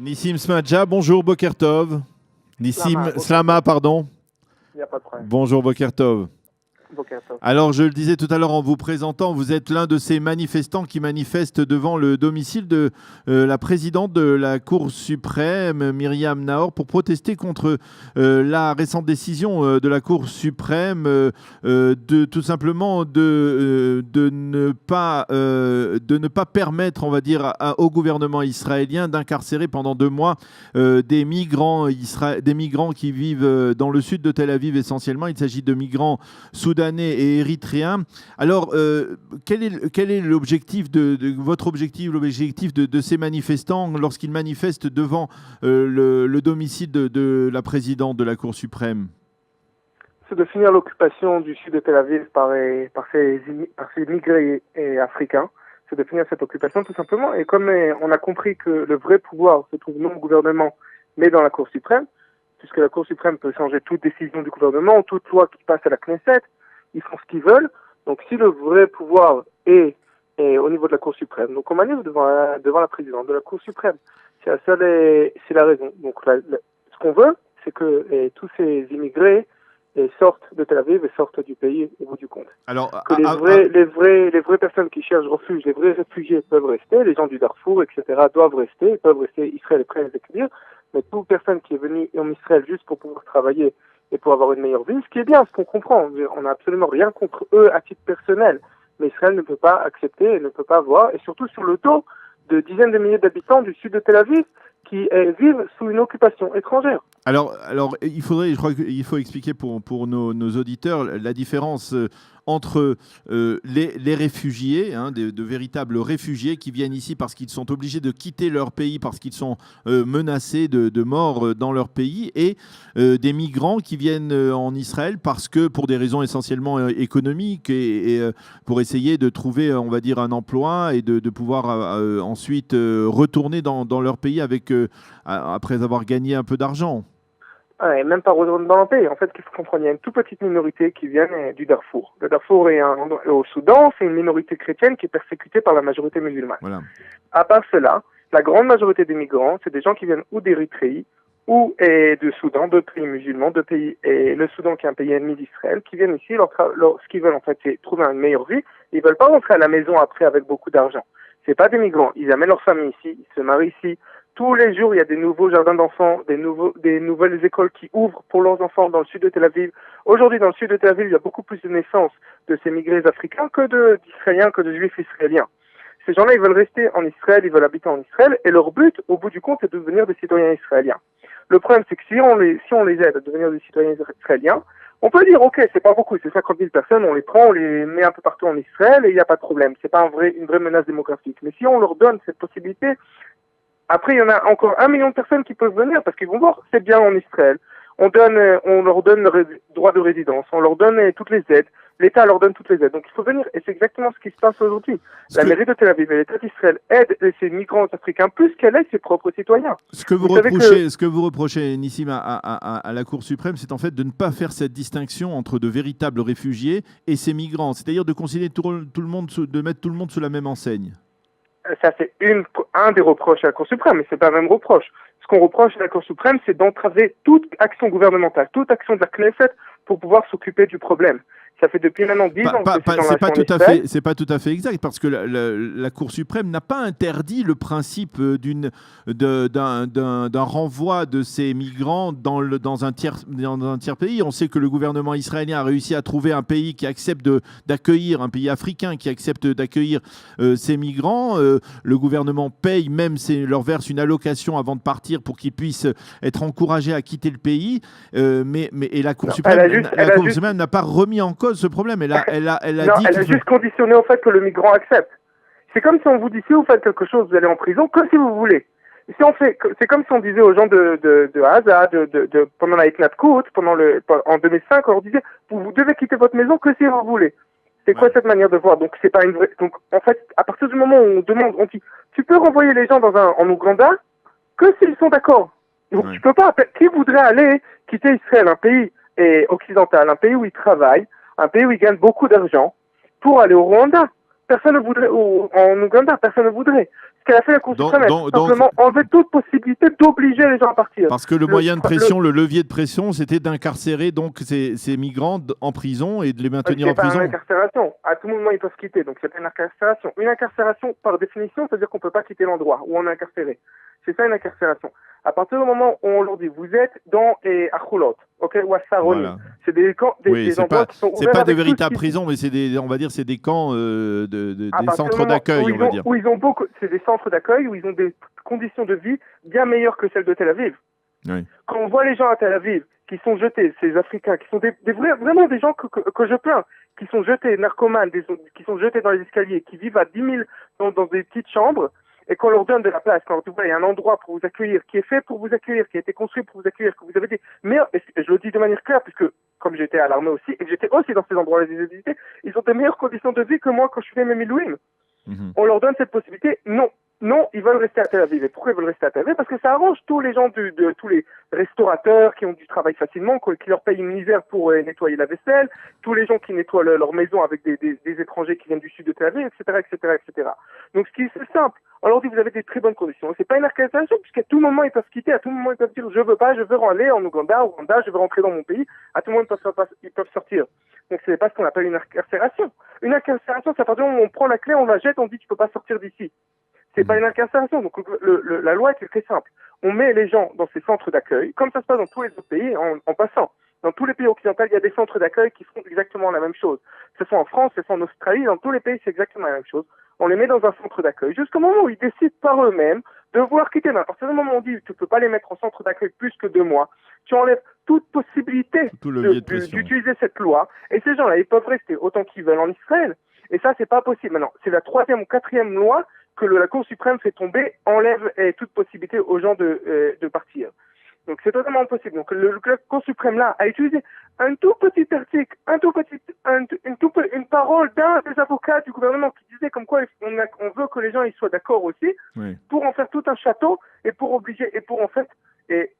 Nissim Smadja, bonjour Boker Tov. Slama, pardon. Il n'y a pas de problème. Bonjour Boker Tov. Boker Tov. Alors, je le disais tout à l'heure en vous présentant, vous êtes l'un de ces manifestants qui manifestent devant le domicile de la présidente de la Cour suprême, Myriam Naor, pour protester contre la récente décision de la Cour suprême de tout simplement de ne pas permettre, on va dire, au gouvernement israélien d'incarcérer pendant 2 mois des migrants qui vivent dans le sud de Tel Aviv essentiellement. Il s'agit de migrants soudanais et érythréens. Alors, quel est l'objectif votre objectif, l'objectif de ces manifestants lorsqu'ils manifestent devant le domicile de la présidente de la Cour suprême? C'est de finir l'occupation du sud de Tel Aviv par ces immigrés africains. C'est de finir cette occupation tout simplement. Et comme on a compris que le vrai pouvoir se trouve non au gouvernement, mais dans la Cour suprême, puisque la Cour suprême peut changer toute décision du gouvernement, toute loi qui passe à la Knesset, ils font ce qu'ils veulent. Donc si le vrai pouvoir est au niveau de la Cour suprême, donc on manifeste devant la présidente de la Cour suprême. C'est la raison. Donc ce qu'on veut, c'est que tous ces immigrés sortent de Tel Aviv et sortent du pays au bout du compte. Alors, que les vraies personnes qui cherchent refuge, les vrais réfugiés peuvent rester, les gens du Darfour, etc. doivent rester, ils peuvent rester. Israël est prêt à les accueillir, mais toute personne qui est venue en Israël juste pour pouvoir travailler et pour avoir une meilleure vie, ce qui est bien, ce qu'on comprend. On n'a absolument rien contre eux à titre personnel, mais Israël ne peut pas accepter et ne peut pas voir, et surtout sur le dos de dizaines de milliers d'habitants du sud de Tel Aviv qui vivent sous une occupation étrangère. Alors, je crois qu'il faut expliquer pour nos auditeurs la différence entre les réfugiés, de véritables réfugiés qui viennent ici parce qu'ils sont obligés de quitter leur pays, parce qu'ils sont menacés de mort dans leur pays, et des migrants qui viennent en Israël parce que, pour des raisons essentiellement économiques et pour essayer de trouver, on va dire, un emploi et de pouvoir ensuite retourner dans leur pays après avoir gagné un peu d'argent. Et même pas retourner dans le pays. En fait, qu'il faut comprendre, il y a une toute petite minorité qui vient du Darfour. Le Darfour est au Soudan, c'est une minorité chrétienne qui est persécutée par la majorité musulmane. Voilà. À part cela, la grande majorité des migrants, c'est des gens qui viennent ou d'Érythrée ou du Soudan, 2 pays musulmans, 2 pays, et le Soudan qui est un pays ennemi d'Israël, qui viennent ici, ce qu'ils veulent en fait, c'est trouver une meilleure vie. Ils veulent pas rentrer à la maison après avec beaucoup d'argent. C'est pas des migrants. Ils amènent leur famille ici, ils se marient ici. Tous les jours, il y a des nouveaux jardins d'enfants, des nouvelles écoles qui ouvrent pour leurs enfants dans le sud de Tel Aviv. Aujourd'hui, dans le sud de Tel Aviv, il y a beaucoup plus de naissances de ces migrés africains que d'Israéliens, que de Juifs israéliens. Ces gens-là, ils veulent rester en Israël, ils veulent habiter en Israël, et leur but, au bout du compte, c'est de devenir des citoyens israéliens. Le problème, c'est que si on les aide à devenir des citoyens israéliens, on peut dire, ok, c'est pas beaucoup, c'est 50 000 personnes, on les prend, on les met un peu partout en Israël, et il n'y a pas de problème. C'est pas une vraie menace démographique. Mais si on leur donne cette possibilité, après, il y en a encore 1 million de personnes qui peuvent venir parce qu'ils vont voir, c'est bien en Israël. On leur donne le droit de résidence, on leur donne toutes les aides, l'État leur donne toutes les aides. Donc il faut venir, et c'est exactement ce qui se passe aujourd'hui. La mairie de Tel Aviv et l'État d'Israël aident ces migrants africains plus qu'elle aide ses propres citoyens. Ce que vous reprochez, Nissim, à la Cour suprême, c'est en fait de ne pas faire cette distinction entre de véritables réfugiés et ces migrants, c'est-à-dire de considérer tout le monde, de mettre tout le monde sous la même enseigne. Ça, c'est un des reproches à la Cour suprême, mais c'est pas le même reproche. Ce qu'on reproche à la Cour suprême, c'est d'entraver toute action gouvernementale, toute action de la Knesset pour pouvoir s'occuper du problème. Ça fait depuis maintenant 10 ans que c'est pas tout à fait exact, parce que la Cour suprême n'a pas interdit le principe d'un renvoi de ces migrants dans un tiers pays. On sait que le gouvernement israélien a réussi à trouver un pays qui accepte d'accueillir, un pays africain qui accepte d'accueillir ces migrants. Le gouvernement paye, même leur verse une allocation avant de partir pour qu'ils puissent être encouragés à quitter le pays. Et la Cour suprême n'a pas remis en cause ce problème. Elle a juste conditionné au fait que le migrant accepte. C'est comme si on vous dit, si vous faites quelque chose, vous allez en prison, que si vous voulez. C'est comme si on disait aux gens de Gaza, pendant la Hitnatkout, en 2005, on leur disait, vous devez quitter votre maison que si vous voulez. C'est quoi cette manière de voir? Donc c'est pas une vraie. Donc en fait, à partir du moment où on dit, tu peux renvoyer les gens en Ouganda que s'ils sont d'accord. Donc tu peux pas. Qui voudrait aller quitter Israël, un pays occidental, un pays où ils travaillent, un pays où ils gagnent beaucoup d'argent, pour aller au Rwanda? Personne ne voudrait, ou en Ouganda, personne ne voudrait. qu'elle a fait la Cour suprême, elle a tout simplement enlevé toute possibilité d'obliger les gens à partir. Parce que le moyen de pression, le levier de pression, c'était d'incarcérer donc ces migrants en prison et de les maintenir en prison. C'est pas une incarcération. À tout moment, ils peuvent quitter. Donc, c'est pas une incarcération. Une incarcération, par définition, c'est-à-dire qu'on peut pas quitter l'endroit où on est incarcéré. C'est ça une incarcération. À partir du moment où on leur dit, vous êtes dans Achoulot, ok, ou à Saroni, voilà. C'est des camps, des endroits qui sont ouverts. C'est pas des véritables prisons, mais c'est des, on va dire, c'est des camps, des centres d'accueil, on va dire. Où ils ont beaucoup, c'est des centres d'accueil où ils ont des conditions de vie bien meilleures que celles de Tel Aviv. Oui. Quand on voit les gens à Tel Aviv qui sont jetés, ces Africains, qui sont vraiment des gens que je plains, qui sont jetés, narcomanes, qui sont jetés dans les escaliers, qui vivent à 10 000 dans des petites chambres, et qu'on leur donne de la place, quand il y a un endroit pour vous accueillir, qui est fait pour vous accueillir, qui a été construit pour vous accueillir, que vous avez des meilleurs, et je le dis de manière claire, puisque comme j'étais à l'armée aussi, et que j'étais aussi dans ces endroits-là des visité, ils ont des meilleures conditions de vie que moi quand je fais mes milouim. On leur donne cette possibilité. Non, ils veulent rester à Tel Aviv. Et pourquoi ils veulent rester à Tel Aviv? Parce que ça arrange tous les gens tous les restaurateurs qui ont du travail facilement, qui leur payent une misère pour nettoyer la vaisselle, tous les gens qui nettoient leur maison avec des étrangers qui viennent du sud de Tel Aviv, etc., etc., etc. Donc, c'est simple. On leur dit, vous avez des très bonnes conditions. C'est pas une incarcération, puisqu'à tout moment, ils peuvent quitter, à tout moment, ils peuvent dire, je veux pas, je veux aller en Ouganda, je veux rentrer dans mon pays. À tout moment, ils peuvent sortir. Donc, c'est pas ce qu'on appelle une incarcération. Une incarcération, c'est à partir du moment où on prend la clé, on la jette, on dit, tu peux pas sortir d'ici. C'est pas une incarcération. Donc, la loi est très simple. On met les gens dans ces centres d'accueil, comme ça se passe dans tous les autres pays, en passant. Dans tous les pays occidentaux, il y a des centres d'accueil qui font exactement la même chose. Que ce soit en France, que ce soit en Australie, dans tous les pays, c'est exactement la même chose. On les met dans un centre d'accueil jusqu'au moment où ils décident par eux-mêmes de vouloir quitter. Mais à partir du moment où on dit tu peux pas les mettre en centre d'accueil plus que 2 mois, tu enlèves toute possibilité d'utiliser cette loi. Et ces gens-là, ils peuvent rester autant qu'ils veulent en Israël. Et ça, c'est pas possible. Maintenant, c'est la 3e ou 4e loi que la Cour suprême fait tomber, enlève toute possibilité aux gens de partir. Donc c'est totalement impossible. Donc la Cour suprême là a utilisé un tout petit article, une parole d'un des avocats du gouvernement qui disait comme quoi on veut que les gens ils soient d'accord aussi, pour en faire tout un château et pour en fait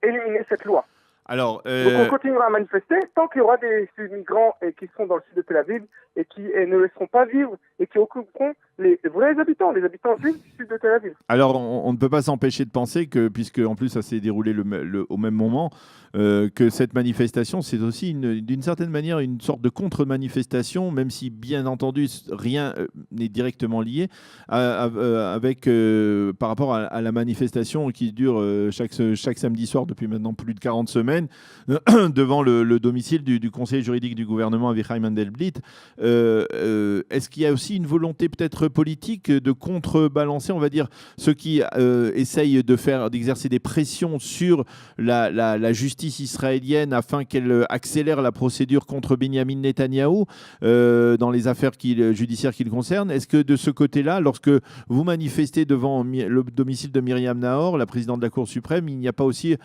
éliminer cette loi. Alors, donc on continuera à manifester tant qu'il y aura des migrants qui seront dans le sud de Tel Aviv et qui ne laisseront pas vivre et qui occuperont les vrais habitants, les habitants juifs du sud de Tel Aviv. Alors, on ne peut pas s'empêcher de penser que, puisque en plus ça s'est déroulé au même moment, que cette manifestation, c'est aussi d'une certaine manière une sorte de contre-manifestation, même si bien entendu rien n'est directement lié avec par rapport à la manifestation qui dure chaque samedi soir depuis maintenant plus de 40 semaines devant le domicile du conseiller juridique du gouvernement Avichai Mandelblit. Est-ce qu'il y a aussi une volonté peut-être politique de contrebalancer, on va dire, ceux qui essayent d'exercer des pressions sur la justice israélienne afin qu'elle accélère la procédure contre Benyamin Netanyahou dans les affaires judiciaires qui le concernent? Est-ce que de ce côté-là, lorsque vous manifestez devant le domicile de Myriam Nahor, la présidente de la Cour suprême, il n'y a pas aussi,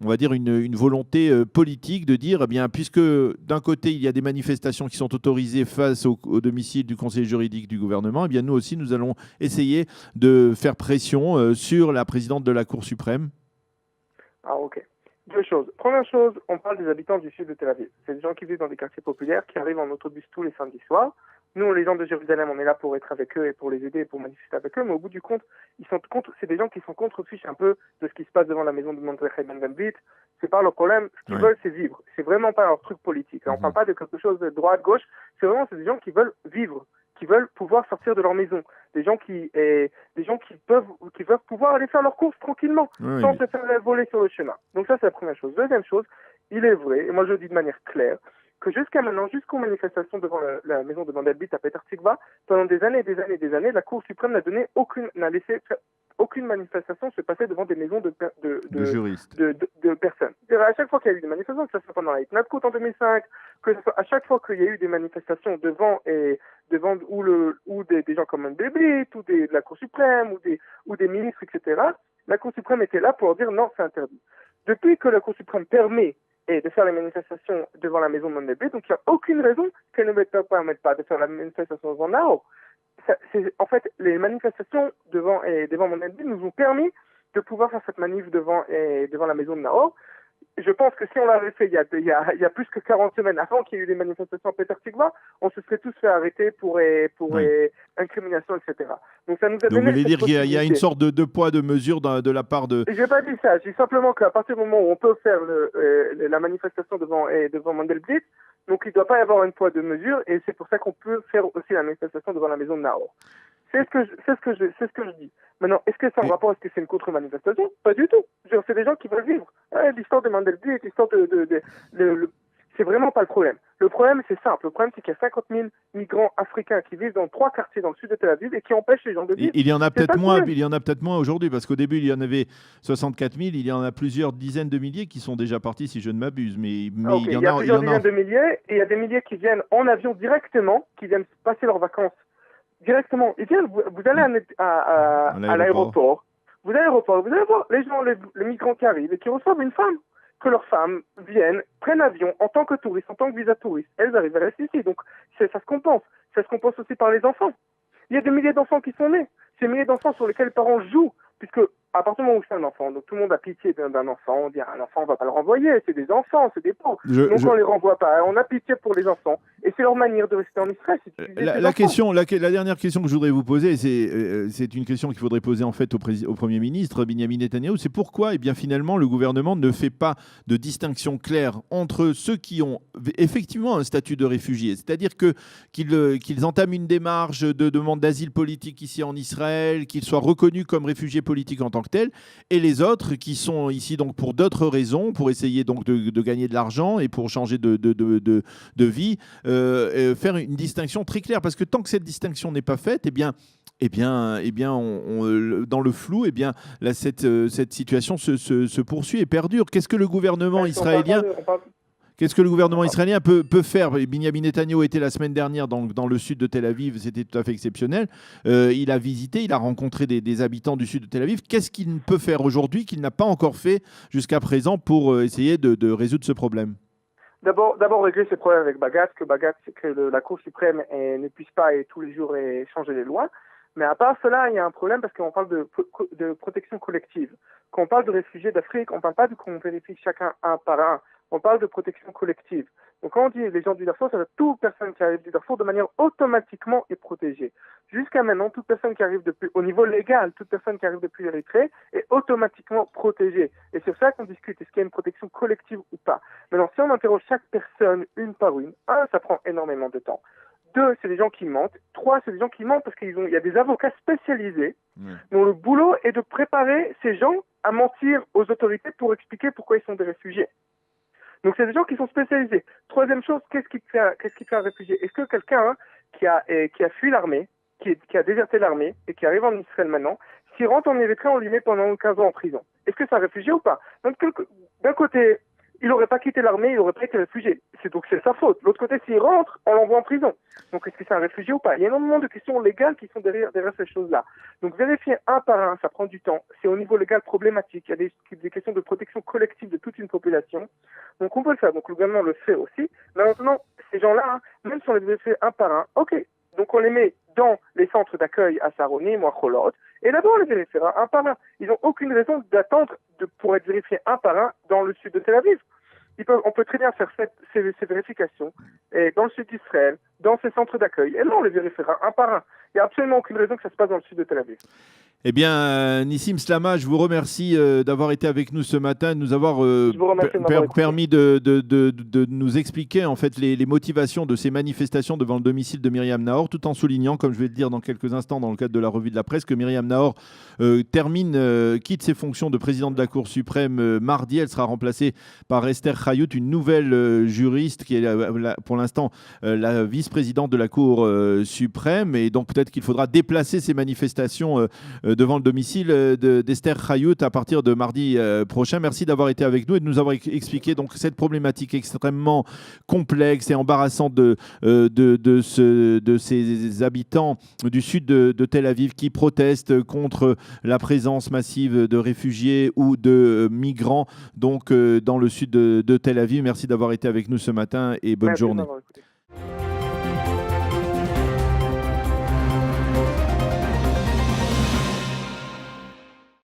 on va dire, une volonté politique de dire, eh bien, puisque d'un côté, il y a des manifestations qui sont autorisées face au domicile du conseiller juridique du gouvernement, eh bien, nous aussi, nous allons essayer de faire pression sur la présidente de la Cour suprême? Ah, ok. 2 choses. Première chose, on parle des habitants du sud de Tel Aviv. C'est des gens qui vivent dans des quartiers populaires, qui arrivent en autobus tous les samedis soirs. Nous, les gens de Jérusalem, on est là pour être avec eux et pour les aider et pour manifester avec eux, mais au bout du compte, c'est des gens qui sont contre-fiches un peu de ce qui se passe devant la maison de Mordechai Ben-Gvir. C'est pas leur problème. Ce qu'ils veulent, c'est vivre. C'est vraiment pas leur truc politique. On parle pas de quelque chose de droite-gauche. C'est des gens qui veulent vivre, qui veulent pouvoir sortir de leur maison. Des gens qui peuvent pouvoir aller faire leurs courses tranquillement, sans se faire voler sur le chemin. Donc ça, c'est la première chose. Deuxième chose, il est vrai, et moi je le dis de manière claire, que jusqu'à maintenant, jusqu'aux manifestations devant la maison de Mandelblit à Petah Tikva, pendant des années, la Cour suprême n'a laissé aucune manifestation se passer devant des maisons de juristes, de personnes. À chaque fois qu'il y a eu des manifestations, que ce soit pendant la Hitnadkut en 2005, que ce soit à chaque fois qu'il y a eu des manifestations devant des gens comme Mandelblit, ou de la Cour suprême, ou des ministres, etc., la Cour suprême était là pour dire non, c'est interdit. Depuis que la Cour suprême permet de faire les manifestations devant la maison de Mandelblit, donc il n'y a aucune raison qu'elle ne permette pas de faire la manifestation devant Nahor. En fait, les manifestations devant Mandelblit nous ont permis de pouvoir faire cette manif devant la maison de Nahor. Je pense que si on l'avait fait il y a plus que 40 semaines, avant qu'il y ait eu des manifestations à Péter-Sigma, on se serait tous fait arrêter pour incrimination, etc. Donc ça nous a Donc vous donné voulez cette dire qu'il y a une possibilité. sorte de poids, de mesure de la part de... Je n'ai pas dit ça. Je dis simplement qu'à partir du moment où on peut faire la manifestation devant Mandelblit, donc il ne doit pas y avoir une poids de mesure, et c'est pour ça qu'on peut faire aussi la manifestation devant la maison de Nahor. C'est ce que je dis. Maintenant, est-ce que c'est en rapport, est-ce que c'est une contre-manifestation? Pas du tout. C'est des gens qui veulent vivre. L'histoire de Mandelblit, l'histoire c'est vraiment pas le problème. Le problème, c'est simple. Le problème, c'est qu'il y a 50 000 migrants africains qui vivent dans 3 quartiers dans le sud de Tel Aviv et qui empêchent les gens de vivre. Il y en a peut-être moins, aujourd'hui, parce qu'au début, il y en avait 64 000. Il y en a plusieurs dizaines de milliers qui sont déjà partis, si je ne m'abuse. Mais il y a plusieurs dizaines de milliers, et il y a des milliers qui viennent en avion directement, qui viennent passer leurs vacances directement. Ils viennent, vous allez à l'aéroport. Vous allez voir les gens, les migrants qui arrivent et qui reçoivent une femme. Que leurs femmes viennent, prennent l'avion en tant que touristes, en tant que visa touriste. Elles arrivent, elles restent ici. Donc, ça se compense. Ça se compense aussi par les enfants. Il y a des milliers d'enfants qui sont nés. Ces milliers d'enfants sur lesquels les parents jouent. Puisque, à partir du moment où c'est un enfant, donc tout le monde a pitié d'un enfant. On dit, un enfant, on va pas le renvoyer. C'est des enfants, c'est des pauvres. Donc, on les renvoie pas. On a pitié pour les enfants. Et c'est leur manière de rester en Israël. La dernière question que je voudrais vous poser, c'est une question qu'il faudrait poser en fait au Premier ministre, Benyamin Netanyahou. C'est pourquoi, eh bien, finalement, le gouvernement ne fait pas de distinction claire entre ceux qui ont effectivement un statut de réfugié, c'est-à-dire qu'ils entament une démarche de demande d'asile politique ici en Israël, qu'ils soient reconnus comme réfugiés politiques en tant que tels, et les autres qui sont ici donc pour d'autres raisons, pour essayer donc de gagner de l'argent et pour changer de vie. Faire une distinction très claire, parce que tant que cette distinction n'est pas faite, dans le flou, cette situation se poursuit et perdure. Qu'est-ce que le gouvernement israélien peut faire? Benyamin Netanyahou était la semaine dernière dans le sud de Tel Aviv, c'était tout à fait exceptionnel. Il a rencontré des habitants du sud de Tel Aviv. Qu'est-ce qu'il peut faire aujourd'hui qu'il n'a pas encore fait jusqu'à présent pour essayer de résoudre ce problème? D'abord régler ces problèmes avec Bagatz, que la Cour suprême ne puisse pas tous les jours changer les lois. Mais à part cela, il y a un problème parce qu'on parle de protection collective. Quand on parle de réfugiés d'Afrique, on ne parle pas de qu'on vérifie chacun un par un. On parle de protection collective. Donc quand on dit les gens du Darfour, ça veut dire toute personne qui arrive du Darfour de manière automatiquement est protégée. Jusqu'à maintenant, toute personne qui arrive au niveau légal, toute personne qui arrive depuis l'Érythrée est automatiquement protégée. Et c'est ça qu'on discute, est-ce qu'il y a une protection collective ou pas. Maintenant, si on interroge chaque personne une par une, ça prend énormément de temps. 2, c'est des gens qui mentent. 3, c'est des gens qui mentent parce qu'il y a des avocats spécialisés dont le boulot est de préparer ces gens à mentir aux autorités pour expliquer pourquoi ils sont des réfugiés. Donc c'est des gens qui sont spécialisés. 3e chose, qu'est-ce qui fait un réfugié? Est-ce que quelqu'un qui a fui l'armée, qui a déserté l'armée et qui arrive en Israël maintenant, s'il rentre en Érythrée, on lui met pendant 15 ans en prison? Est-ce que c'est un réfugié ou pas? Donc d'un côté, il n'aurait pas quitté l'armée, il n'aurait pas été réfugié. Donc c'est sa faute. De l'autre côté, s'il rentre, on l'envoie en prison. Donc est-ce que c'est un réfugié ou pas? Il y a énormément de questions légales qui sont derrière ces choses-là. Donc vérifier un par un, ça prend du temps. C'est au niveau légal problématique. Il y a des questions de protection collective de toute une population. Donc on peut le faire. Donc le gouvernement le fait aussi. Mais maintenant, ces gens-là, même si on les vérifie un par un, ok. Donc on les met dans les centres d'accueil à Saronim ou à Cholot. Et d'abord on les vérifiera un par un. Ils n'ont aucune raison d'attendre pour être vérifiés un par un dans le sud de Tel Aviv. On peut très bien faire ces vérifications dans le sud d'Israël, dans ces centres d'accueil. Et là, on les vérifiera un par un. Il n'y a absolument aucune raison que ça se passe dans le sud de Tel Aviv. Eh bien, Nissim Slama, je vous remercie d'avoir été avec nous ce matin, de nous avoir permis de nous expliquer en fait les motivations de ces manifestations devant le domicile de Myriam Nahor, tout en soulignant, comme je vais le dire dans quelques instants dans le cadre de la revue de la presse, que Myriam Nahor quitte ses fonctions de présidente de la Cour suprême mardi. Elle sera remplacée par Esther Chayout, une nouvelle juriste qui est pour l'instant la vice-présidente de la Cour suprême. Et donc peut-être qu'il faudra déplacer ces manifestations devant le domicile d'Esther Chayout à partir de mardi prochain. Merci d'avoir été avec nous et de nous avoir expliqué donc cette problématique extrêmement complexe et embarrassante de ces habitants du sud de Tel Aviv qui protestent contre la présence massive de réfugiés ou de migrants donc dans le sud de Tel Aviv. Merci d'avoir été avec nous ce matin et bonne journée.